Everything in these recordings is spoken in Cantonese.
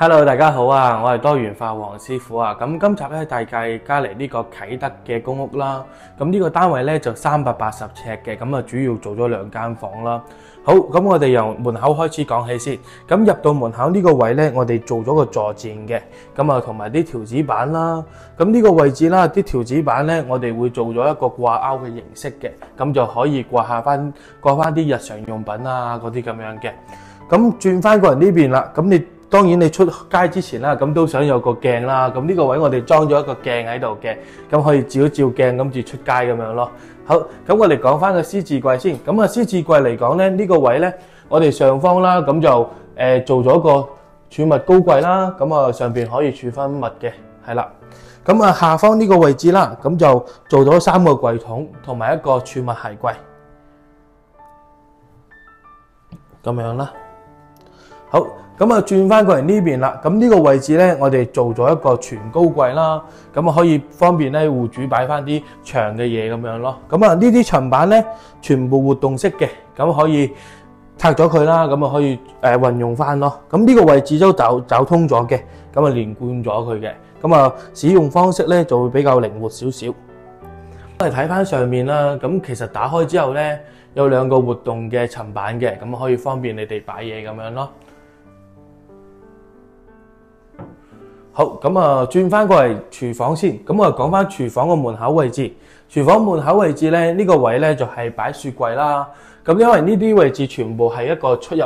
Hello， 大家好啊！我係多元化黃師傅啊。咁今集咧，大家嚟呢個啟德嘅公屋啦。咁呢個單位咧就380尺嘅，咁啊主要做咗2間房啦。好，咁我哋由門口開始講起先。咁入到門口呢個位咧，我哋做咗個坐墊嘅，咁啊同埋啲條子板啦。咁呢個位置啦，啲條子板咧，我哋會做咗一個掛鈎嘅形式嘅，咁就可以掛翻啲日常用品啊嗰啲咁樣嘅。咁轉翻過嚟呢邊啦，咁你當然你出街之前啦，咁都想有個鏡啦。咁呢個位我哋裝咗一個鏡喺度嘅，咁可以照一照鏡咁至出街咁樣咯。好，咁我哋講翻個獅子櫃先。咁啊獅子櫃嚟講咧，呢個位咧，我哋上方啦，咁就做咗個儲物高櫃啦。咁啊上邊可以儲翻物嘅，係啦。咁啊下方呢個位置啦，咁就做咗3個櫃桶同埋一個儲物鞋櫃，咁樣啦。好，咁啊轉翻過嚟呢邊啦。咁呢個位置咧，我哋做咗一個全高櫃啦。咁啊可以方便咧戶主擺翻啲長嘅嘢咁樣咯。咁啊呢啲層板咧全部活動式嘅，咁可以拆咗佢啦。咁啊可以運用翻咯。咁呢個位置都走通咗嘅，咁啊連貫咗佢嘅。咁啊使用方式咧就會比較靈活少少。我哋睇翻上面啦。咁其實打開之後咧有2個活動嘅層板嘅，咁可以方便你哋擺嘢咁樣咯。好，咁啊轉翻過嚟廚房先。咁啊講翻廚房個門口位置。廚房門口位置咧，呢個位咧就係擺雪櫃啦。咁因為呢啲位置全部係一個出入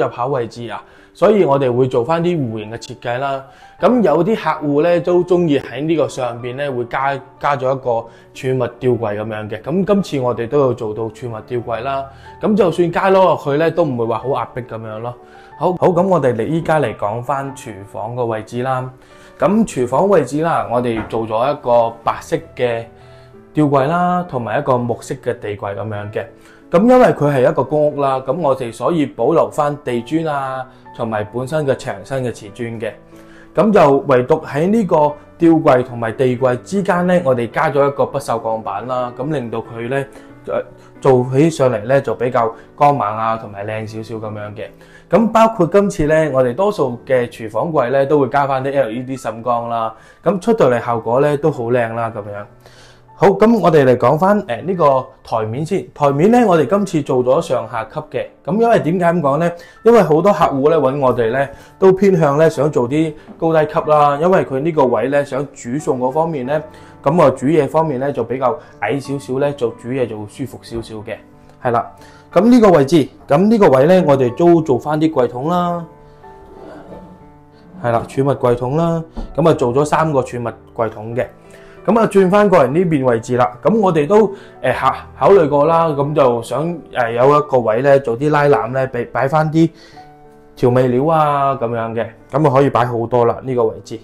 口位置啊，所以我哋會做翻啲弧形嘅設計啦。咁有啲客戶咧都中意喺呢個上邊咧會加咗一個儲物吊櫃咁樣嘅。咁今次我哋都有做到儲物吊櫃啦。咁就算加落去咧，都唔會話好壓迫咁樣咯。好，咁我哋依家嚟講翻廚房個位置啦。咁廚房位置啦，我哋做咗一個白色嘅吊櫃啦，同埋一個木色嘅地櫃咁樣嘅。咁因為佢係一個公屋啦，咁我哋所以保留翻地磚啊，同埋本身嘅牆身嘅瓷磚嘅。咁就唯獨喺呢個吊櫃同埋地櫃之間咧，我哋加咗一個不鏽鋼板啦，咁令到佢咧做起上嚟咧就比較光猛啊，同埋靚少少咁樣嘅。咁包括今次咧，我哋多數嘅廚房櫃咧都會加翻啲 LED 滲光啦，咁出到嚟效果咧都好靚啦咁樣。好，咁我哋嚟講翻呢個台面先。台面咧，我哋今次做咗上下級嘅。咁因為點解咁講咧？因為好多客戶咧揾我哋咧都偏向咧想做啲高低級啦，因為佢呢個位咧想煮餸嗰方面咧，咁啊煮嘢方面咧就比較矮少少咧，做煮嘢就會舒服少少嘅，係啦。咁呢個位置，咁呢個位咧，我哋都做翻啲櫃桶啦，係啦，儲物櫃桶啦，咁啊做咗3個儲物櫃桶嘅。咁啊轉翻過嚟呢邊位置啦，咁我哋都考慮過啦，咁就想有一個位咧做啲拉籃咧，擺翻啲調味料啊咁樣嘅，咁啊可以擺好多啦呢個位置。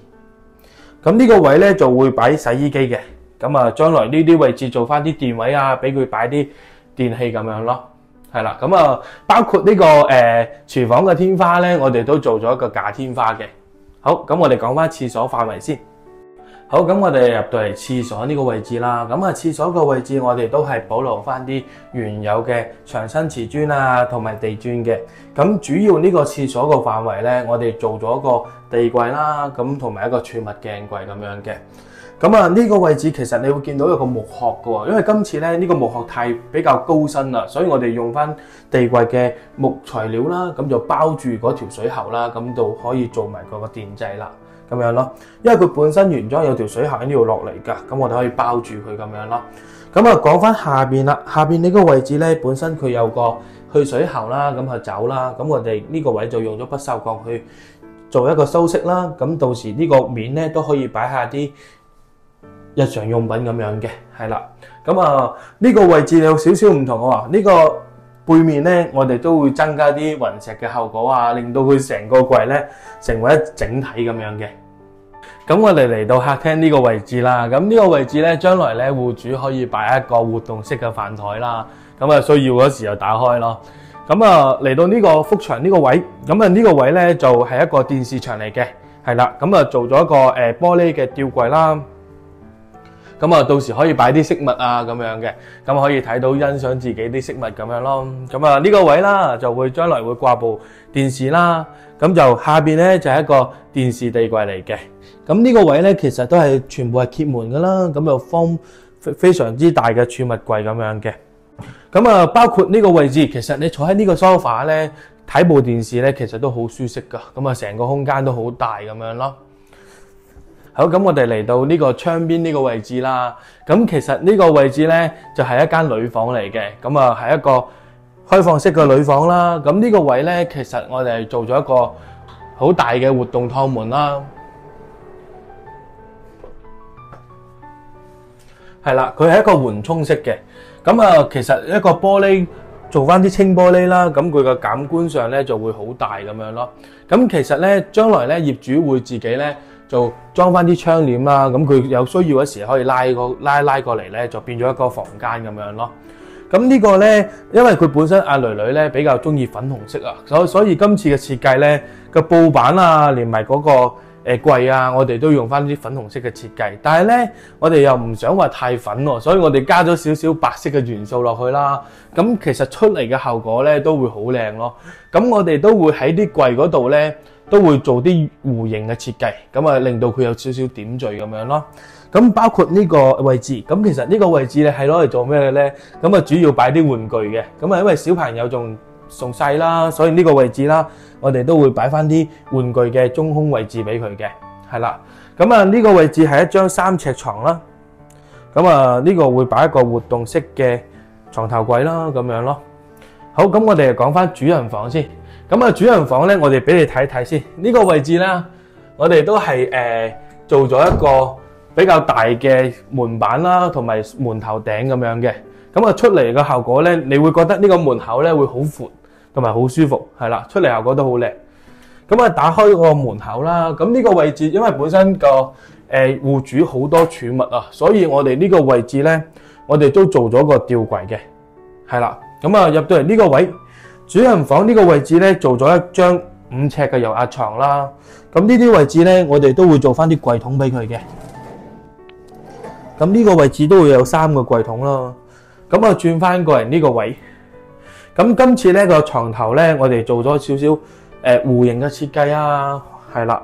咁呢個位咧就會擺洗衣機嘅，咁啊將來呢啲位置做翻啲電位啊，俾佢擺啲電器咁樣咯，係啦。咁啊包括呢個廚房嘅天花咧，我哋都做咗一個假天花嘅。好，咁我哋講翻廁所範圍先。好，咁我哋入到嚟廁所呢個位置啦。咁啊，廁所個位置我哋都係保留翻啲原有嘅牆身瓷磚啊，同埋地磚嘅。咁主要呢個廁所個範圍咧，我哋做咗個地櫃啦，咁同埋一個儲物鏡櫃咁樣嘅。咁啊，呢個位置其實你會見到有個木殼㗎喎，因為今次咧呢個木殼比較高身啦，所以我哋用翻地櫃嘅木材料啦，咁就包住嗰條水喉啦，咁就可以做埋嗰個電掣啦。咁樣咯，因為佢本身原裝有條水喉喺呢度落嚟㗎，咁我哋可以包住佢咁樣咯。咁啊講翻下邊啦，下邊呢個位置咧，本身佢有個去水喉啦，咁去走啦，咁我哋呢個位就用咗不鏽鋼去做一個修飾啦。咁到時呢個面咧都可以擺下啲日常用品咁樣嘅，係啦。咁啊呢個位置有少少唔同喎，呢個背面咧，我哋都會增加啲雲石嘅效果啊，令到佢成個櫃咧成為一整體咁樣嘅。咁我哋嚟到客廳呢個位置啦，咁呢個位置咧，將來咧戶主可以擺一個活動式嘅飯台啦，咁啊需要嗰時就打開咯。咁啊嚟到呢個幅牆呢個位，咁啊呢個位咧就係一個電視牆嚟嘅，係啦，咁啊做咗一個玻璃嘅吊櫃啦。咁啊到時可以擺啲飾物啊咁樣嘅，咁可以睇到欣賞自己啲飾物咁樣咯。咁啊呢個位啦就會將來會掛部電視啦，咁就下邊咧就係一個電視地櫃嚟嘅。咁呢個位咧其實都係全部係揭門噶啦，咁就方非常之大嘅儲物櫃咁樣嘅。咁啊包括呢個位置，其實你坐喺呢個 sofa 咧睇部電視咧，其實都好舒適噶。咁啊成個空間都好大咁樣咯。好，咁我哋嚟到呢個窗邊呢個位置啦。咁其實呢個位置咧就係一間女房嚟嘅。咁啊係一個開放式嘅女房啦。咁呢個位咧其實我哋做咗一個好大嘅活動趟門啦。係啦，佢係一個緩衝式嘅。咁啊其實一個玻璃做翻啲清玻璃啦，咁佢個感官上咧就會好大咁樣咯。咁其實咧將來咧業主會自己咧就裝翻啲窗簾啦，咁佢有需要嗰時可以拉過嚟咧，就變咗一個房間咁樣咯。咁呢個咧，因為佢本身阿囡囡咧比較中意粉紅色啊，所以今次嘅設計咧個布板啊，連埋嗰個櫃啊，我哋都用翻啲粉紅色嘅設計。但係咧，我哋又唔想話太粉喎，所以我哋加咗少少白色嘅元素落去啦。咁其實出嚟嘅效果咧都會好靚咯。咁我哋都會喺啲櫃嗰度咧，都會做啲弧形嘅設計，咁啊令到佢有少少點綴咁樣咯。咁包括呢個位置，咁其實呢個位置咧係攞嚟做咩嘅咧？咁啊主要擺啲玩具嘅，咁啊因為小朋友仲細啦，所以呢個位置啦，我哋都會擺翻啲玩具嘅中空位置俾佢嘅，係啦。咁啊呢個位置係一張3尺床啦，咁啊呢個會擺一個活動式嘅床頭櫃啦，咁樣咯。好，咁我哋講翻主人房先。咁啊，主人房咧，我哋俾你睇睇先。呢個位置啦，我哋都係做咗一個比較大嘅門板啦，同埋門頭頂咁樣嘅。咁啊，出嚟嘅效果咧，你會覺得呢個門口咧會好闊，同埋好舒服，係啦，出嚟效果都好靚。咁啊，打開個門口啦。咁呢個位置，因為本身個戶主好多儲物啊，所以我哋呢個位置咧，我哋都做咗個吊櫃嘅，係啦。咁啊，入到嚟呢個位。主人房呢個位置咧，做咗一張5尺嘅油壓床啦。咁呢啲位置咧，我哋都會做翻啲櫃桶俾佢嘅。咁呢個位置都會有3個櫃桶咯。咁啊，轉翻過嚟呢個位。咁今次咧個床頭咧，我哋做咗少少弧形嘅設計啊，係啦。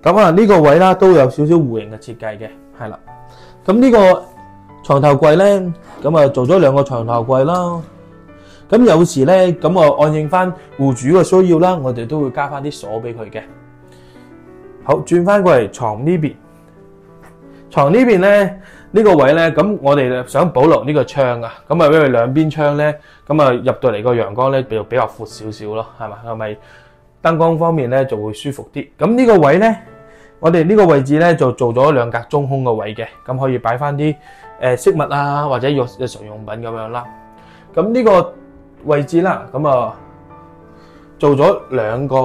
咁啊呢個位啦都有少少弧形嘅設計嘅，係啦。咁呢個床頭櫃咧，咁啊做咗2個床頭櫃啦。咁有時咧，咁我按應翻戶主嘅需要啦，我哋都會加翻啲鎖俾佢嘅。好，轉翻過嚟床呢邊。床呢邊咧，呢個位咧，咁我哋想保留呢個窗啊，咁啊因為兩邊窗咧，咁啊入到嚟個陽光咧比較闊少少咯，係嘛？係咪燈光方面咧就會舒服啲？咁呢個位咧，我哋呢個位置咧就做咗2格中空嘅位嘅，咁可以擺翻啲飾物啊，或者日常用品咁樣啦。咁呢個位置啦，咁啊做咗2個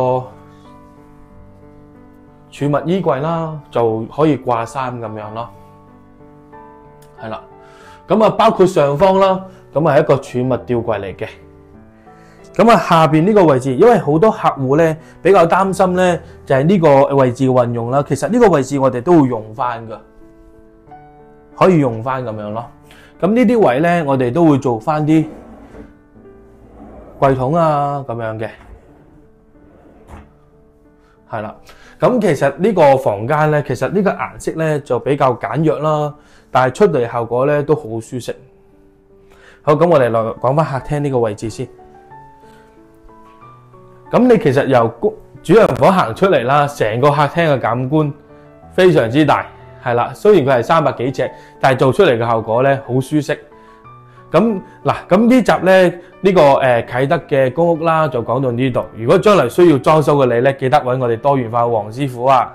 儲物衣櫃啦，就可以掛衫咁樣咯，係啦。咁啊包括上方啦，咁係一個儲物吊櫃嚟嘅。咁啊下邊呢個位置，因為好多客戶咧比較擔心咧，就係呢個位置嘅運用啦。其實呢個位置我哋都會用翻噶，可以用翻咁樣咯。咁呢啲位咧，我哋都會做翻啲櫃桶啊咁樣嘅，係啦。咁其實呢個房間咧，其實呢個顏色咧就比較簡約啦，但係出嚟效果咧都好舒適。好，咁我哋來講翻客廳呢個位置先。咁你其實由主人房行出嚟啦，成個客廳嘅感官非常之大，係啦。雖然佢係300幾尺，但係做出嚟嘅效果咧好舒適。咁嗱，咁呢集咧呢個啟德嘅公屋啦，就講到呢度。如果將來需要裝修嘅你咧，記得揾我哋多元化黃師傅啊！